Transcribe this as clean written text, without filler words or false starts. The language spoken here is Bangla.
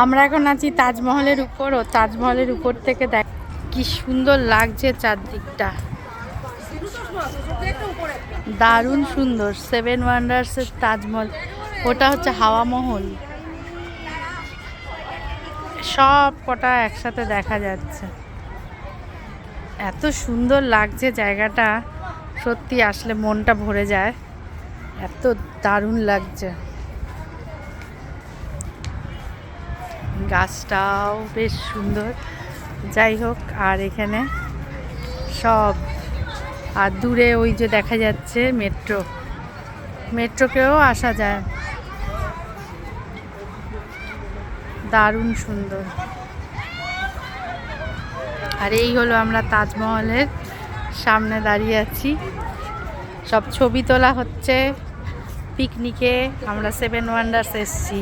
আমরা এখন আছি তাজমহলের উপর, ও তাজমহলের উপর থেকে দেখ কি সুন্দর লাগছে চারদিকটা, দারুণ সুন্দর। সেভেন ওয়ান্ডার্সের তাজমহল, ওটা হচ্ছে হাওয়া মহল, সব কটা একসাথে দেখা যাচ্ছে। এত সুন্দর লাগছে জায়গাটা, সত্যি আসলে মনটা ভরে যায়, এত দারুণ লাগছে। গাছটাও বেশ সুন্দর, যাই হোক। আর এখানে সব, আর দূরে ওই যে দেখা যাচ্ছে মেট্রো, মেট্রোকেও আসা যায়, দারুণ সুন্দর। আর এই হলো আমরা তাজমহলের সামনে দাঁড়িয়ে আছি, সব ছবি তোলা হচ্ছে পিকনিকে। আমরা সেভেন ওয়ান্ডার্স এসছি।